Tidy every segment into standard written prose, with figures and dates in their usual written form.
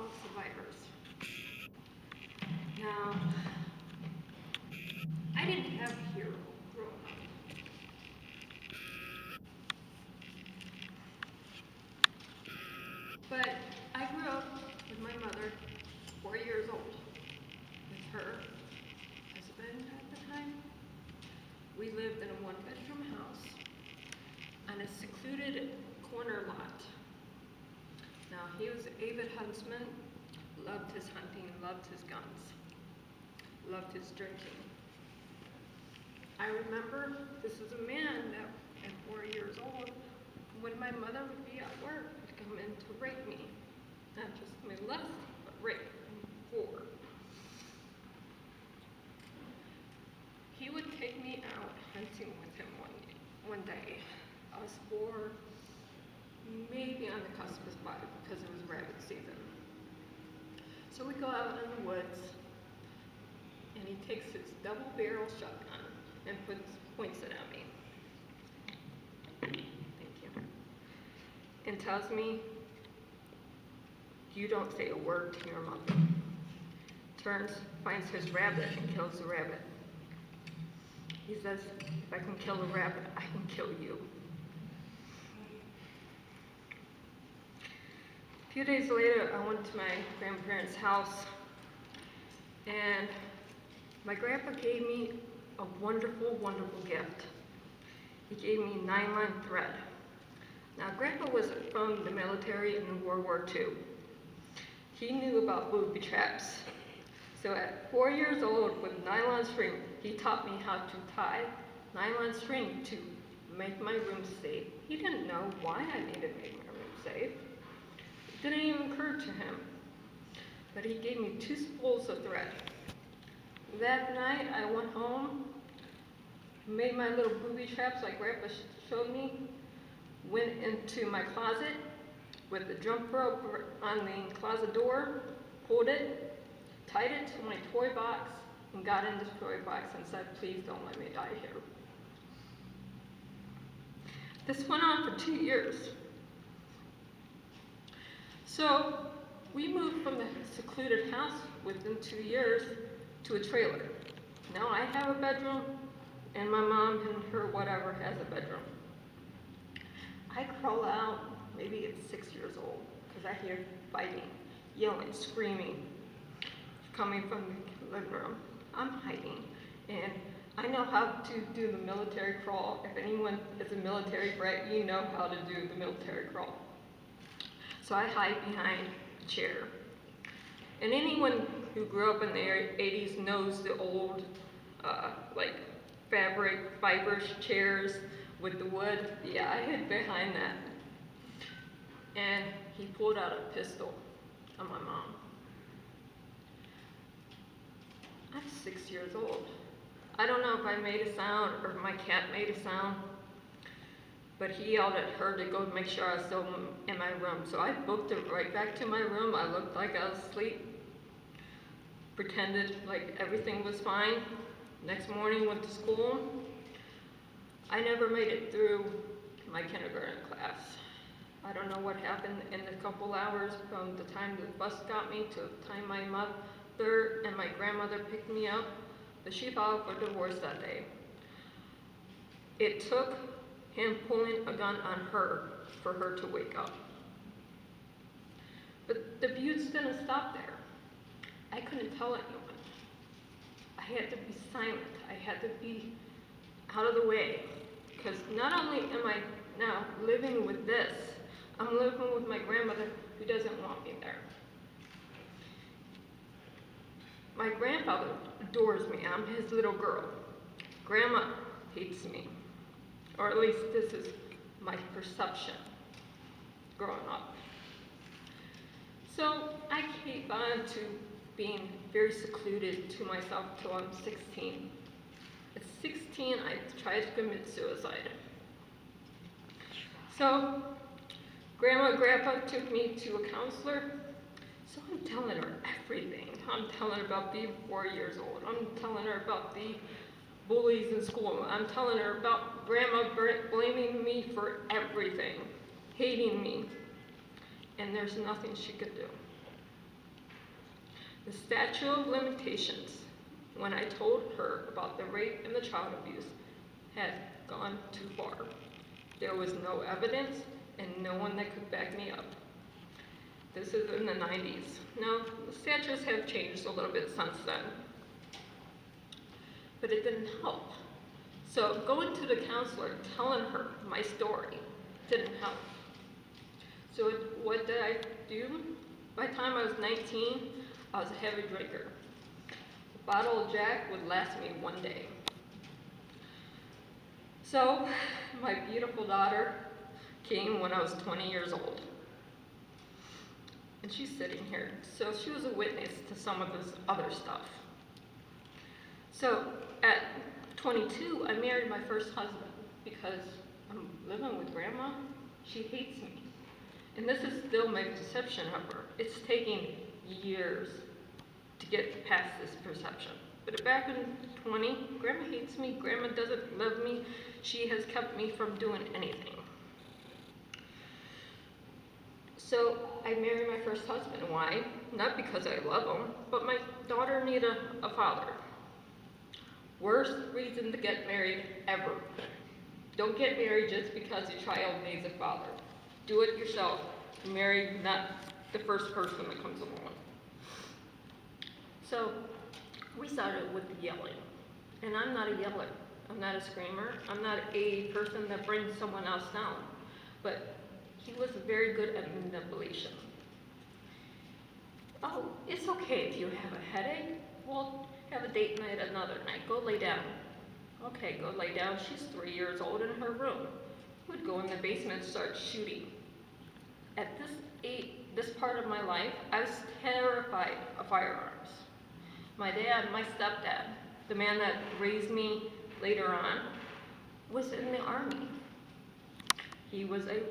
alcohol survivors. Now, I didn't have a hero growing up. But I grew up with my mother, 4 years old, with her husband at the time. We lived in a one-bedroom house on a secluded corner lot. Now, he was an avid huntsman, loved his hunting, loved his guns, loved his drinking. I remember this was a man that, at 4 years old, when my mother would be at work, would come in to rape me. Not just molest, but rape and gore. He would take me out hunting with him one day. I was 4, maybe on the cusp of 5, because it was rabbit season. So we go out in the woods, and he takes his double-barrel shotgun and points it at me. Thank you. And tells me, you don't say a word to your mother. Turns, finds his rabbit, and kills the rabbit. He says, if I can kill a rabbit, I can kill you. A few days later, I went to my grandparents' house, and my grandpa gave me a wonderful, wonderful gift. He gave me nylon thread. Now, Grandpa was from the military in World War II. He knew about booby traps. So at 4 years old, with nylon string, he taught me how to tie nylon string to make my room safe. He didn't know why I needed to make my room safe. It didn't even occur to him. But he gave me 2 spools of thread. That night, I went home, made my little booby traps like Grandpa showed me, went into my closet with the jump rope on the closet door, pulled it, tied it to my toy box, and got in the toy box and said, please don't let me die here. This went on for 2 years. So we moved from the secluded house within 2 years to a trailer. Now I have a bedroom, and my mom and her whatever has a bedroom. I crawl out, maybe at 6 years old, because I hear fighting, yelling, screaming, coming from the living room. I'm hiding, and I know how to do the military crawl. If anyone is a military brat, you know how to do the military crawl. So I hide behind a chair. And anyone who grew up in the 80s knows the old, like fabric, fibrous chairs with the wood. Yeah, I hid behind that. And he pulled out a pistol on my mom. I'm 6 years old. I don't know if I made a sound or if my cat made a sound, but he yelled at her to go make sure I was still in my room. So I booked it right back to my room. I looked like I was asleep, pretended like everything was fine. Next morning, went to school. I never made it through my kindergarten class. I don't know what happened in the couple hours from the time the bus got me to the time my mother and my grandmother picked me up, but she filed for divorce that day. It took him pulling a gun on her for her to wake up. But the abuse didn't stop there. I couldn't tell anyone. I had to be silent. I had to be out of the way. Because not only am I now living with this, I'm living with my grandmother who doesn't want me there. My grandfather adores me. I'm his little girl. Grandma hates me. Or at least this is my perception growing up. So I keep on to being very secluded to myself till I'm 16. At 16, I tried to commit suicide. So Grandma and Grandpa took me to a counselor. So I'm telling her everything. I'm telling her about being 4 years old. I'm telling her about the bullies in school. I'm telling her about Grandma blaming me for everything, hating me. And there's nothing she could do. The statute of limitations, when I told her about the rape and the child abuse, had gone too far. There was no evidence and no one that could back me up. This is in the 90s. Now, the statutes have changed a little bit since then, but it didn't help. So going to the counselor, telling her my story, didn't help. So what did I do? By the time I was 19, I was a heavy drinker. A bottle of Jack would last me one day. So my beautiful daughter came when I was 20 years old. And she's sitting here. So she was a witness to some of this other stuff. So at 22, I married my first husband because I'm living with grandma. She hates me. And this is still my perception of her. It's taking years to get past this perception. But back in 20, grandma hates me, grandma doesn't love me. She has kept me from doing anything. So I married my first husband. Why? Not because I love him, but my daughter needed a father. Worst reason to get married ever. Don't get married just because your child needs a father. Do it yourself. Marry not the first person that comes along. So we started with yelling. And I'm not a yeller. I'm not a screamer. I'm not a person that brings someone else down. But he was very good at manipulation. Oh, it's okay if you have a headache. Well, have a date night another night. Go lay down. Okay, go lay down. She's 3 years old in her room. Would go in the basement and start shooting. At this age, this part of my life, I was terrified of firearms. My dad, my stepdad, the man that raised me later on, was in the Army. He was a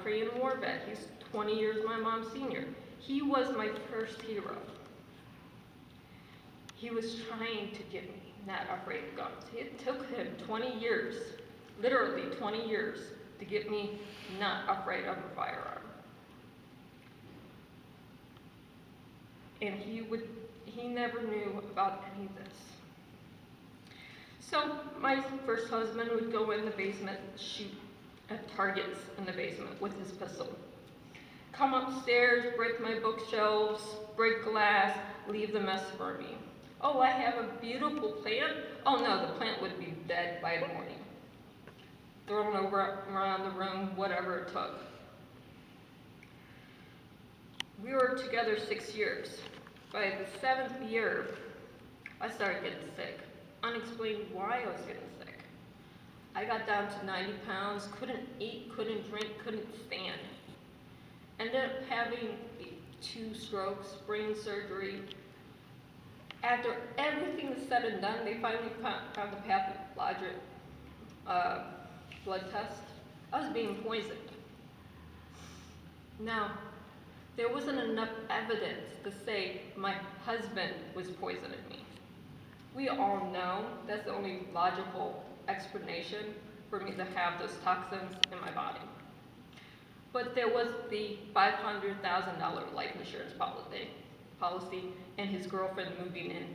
Korean War vet. He's 20 years my mom's senior. He was my first hero. He was trying to get me not afraid of guns. It took him 20 years, literally 20 years, to get me not afraid of a firearm. And he never knew about any of this. So my first husband would go in the basement, shoot at targets in the basement with his pistol. Come upstairs, break my bookshelves, break glass, leave the mess for me. Oh, I have a beautiful plant. Oh no, the plant would be dead by the morning. Thrown over around the room, whatever it took. We were together 6 years. By the 7th year, I started getting sick. Unexplained why I was getting sick. I got down to 90 pounds, couldn't eat, couldn't drink, couldn't stand. Ended up having 2 strokes, brain surgery. After everything is said and done, they finally found the pathologic blood test. I was being poisoned. Now, there wasn't enough evidence to say my husband was poisoning me. We all know that's the only logical explanation for me to have those toxins in my body. But there was the $500,000 life insurance policy and his girlfriend moving in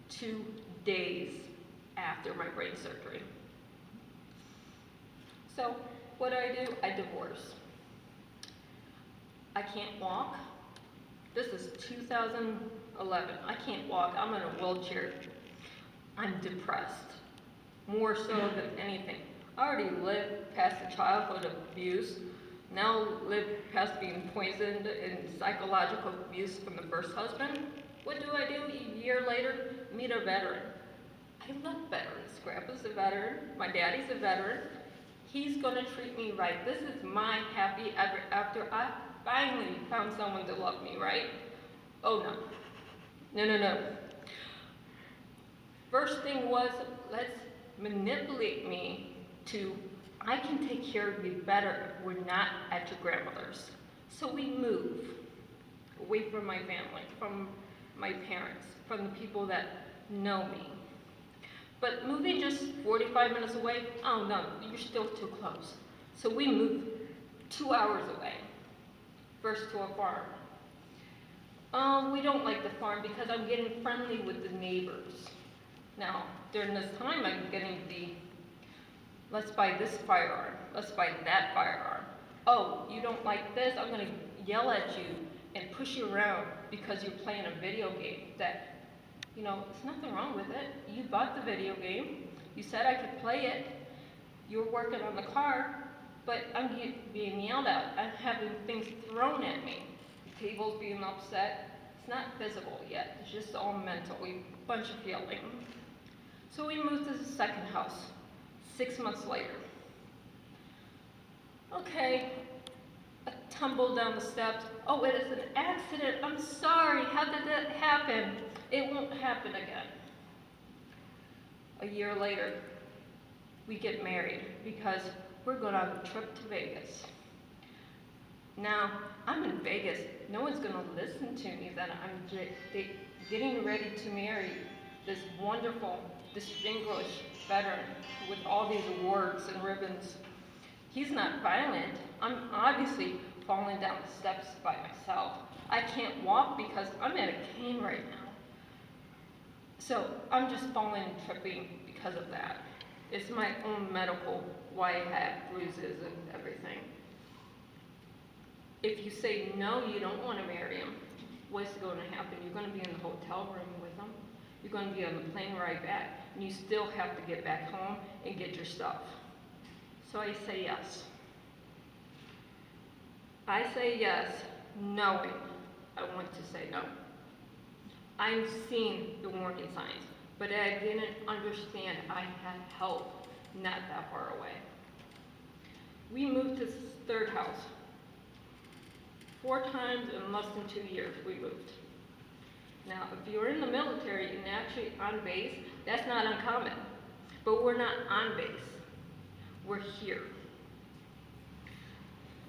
2 days after my brain surgery. So what do? I divorce. I can't walk. This is 2011. I can't walk. I'm in a wheelchair. I'm depressed, more so than anything. I already lived past the childhood abuse, now live past being poisoned and psychological abuse from the first husband. What do? A year later, meet a veteran. I love veterans. Grandpa's a veteran, my daddy's a veteran. He's gonna treat me right. This is my happy ever after I finally found someone to love me, right? Oh no. No. First thing was, let's manipulate me to, I can take care of you better if we're not at your grandmother's. So we move away from my family, from my parents, from the people that know me. But moving just 45 minutes away, oh no, you're still too close. So we moved 2 hours away, first to a farm. We don't like the farm because I'm getting friendly with the neighbors. Now, during this time, I'm getting the, let's buy this firearm, let's buy that firearm. Oh, you don't like this? I'm gonna yell at you and push you around because you're playing a video game that, there's nothing wrong with it. You bought the video game, you said I could play it, you're working on the car, but I'm being yelled at. I'm having things thrown at me. The table's being upset. It's not physical yet, it's just all mental, a bunch of yelling. So we moved to the second house, 6 months later. Okay, I tumbled down the steps. Oh, it is an accident. I'm sorry. How did that happen? It won't happen again. A year later, we get married because we're going on a trip to Vegas. Now, I'm in Vegas. No one's going to listen to me that I'm getting ready to marry this wonderful, distinguished veteran with all these awards and ribbons. He's not violent. I'm obviously falling down the steps by myself. I can't walk because I'm in a cane right now. So I'm just falling and tripping because of that. It's my own medical why I have bruises and everything. If you say no, you don't want to marry him, what's going to happen? You're going to be in the hotel room with him. You're going to be on the plane ride back, and you still have to get back home and get your stuff. So I say yes. I say yes, knowing I want to say no. I'm seeing the warning signs, but I didn't understand I had help not that far away. We moved to this third house. 4 times in less than 2 years we moved. Now, if you're in the military and actually on base, that's not uncommon. But we're not on base. We're here.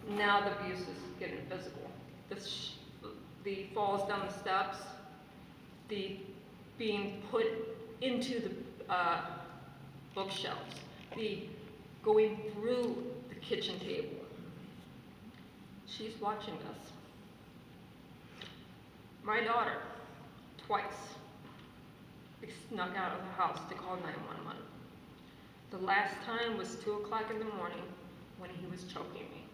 Now the abuse is getting physical. The falls down the steps, the being put into the bookshelves, the going through the kitchen table. She's watching us. My daughter, twice, snuck out of the house to call 911. The last time was 2 o'clock in the morning when he was choking me.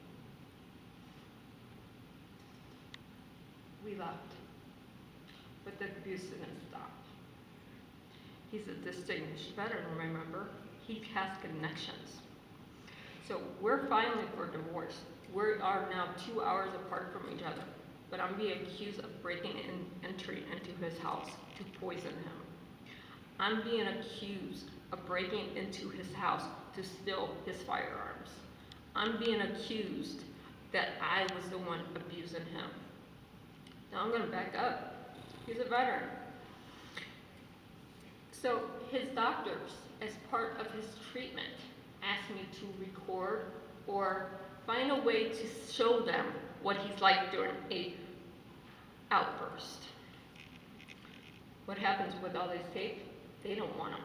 We left, but the abuse didn't stop. He's a distinguished veteran, remember? He has connections. So we're filing for divorce. We are now 2 hours apart from each other, but I'm being accused of breaking and entering into his house to poison him. I'm being accused of breaking into his house to steal his firearms. I'm being accused that I was the one abusing him. Now I'm going to back up. He's a veteran. So his doctors, as part of his treatment, asked me to record or find a way to show them what he's like during a outburst. What happens with all this tape? They don't want him.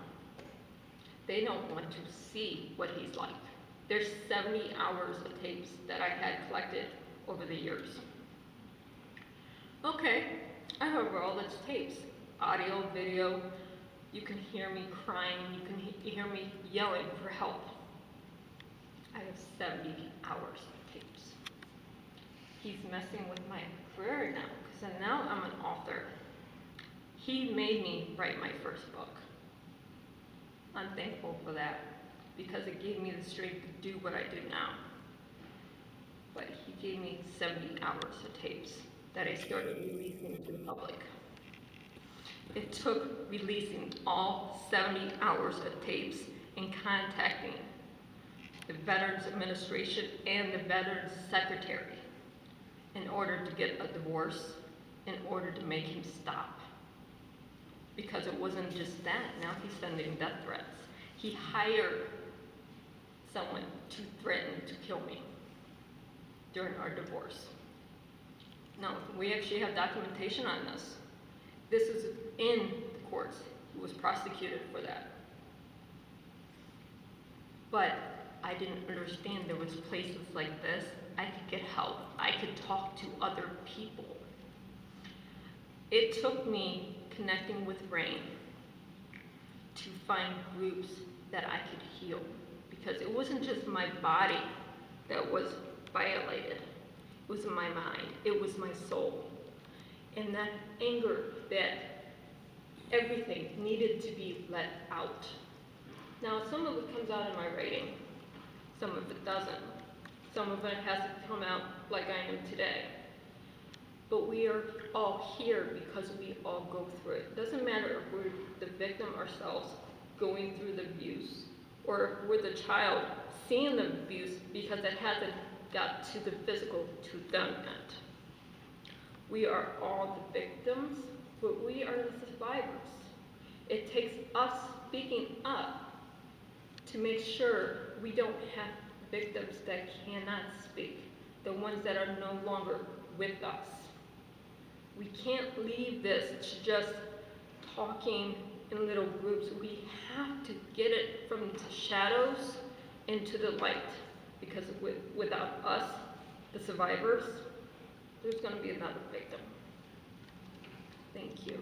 They don't want to see what he's like. There's 70 hours of tapes that I had collected over the years. Okay, I have all those tapes, audio, video. You can hear me crying, you can hear me yelling for help. I have 70 hours of tapes. He's messing with my career now, because now I'm an author. He made me write my first book. I'm thankful for that, because it gave me the strength to do what I do now. But he gave me 70 hours of tapes that I started releasing to the public. It took releasing all 70 hours of tapes and contacting the Veterans Administration and the Veterans Secretary in order to get a divorce, in order to make him stop. Because it wasn't just that, now he's sending death threats. He hired someone to threaten to kill me during our divorce. Now, we actually have documentation on this. This is in the courts. He was prosecuted for that. But I didn't understand there was places like this. I could get help. I could talk to other people. It took me connecting with Rain to find groups that I could heal, because it wasn't just my body that was violated. It was my mind, it was my soul. And that anger, that everything needed to be let out. Now, some of it comes out in my writing, some of it doesn't. Some of it has to come out like I am today. But we are all here because we all go through it. It doesn't matter if we're the victim ourselves going through the abuse, or if we're the child seeing the abuse because it hasn't got to the physical to them yet. We are all the victims, but we are the survivors. It takes us speaking up to make sure we don't have victims that cannot speak, the ones that are no longer with us. We can't leave this to just talking in little groups. We have to get it from the shadows into the light, because without us, the survivors, there's going to be another victim. Thank you.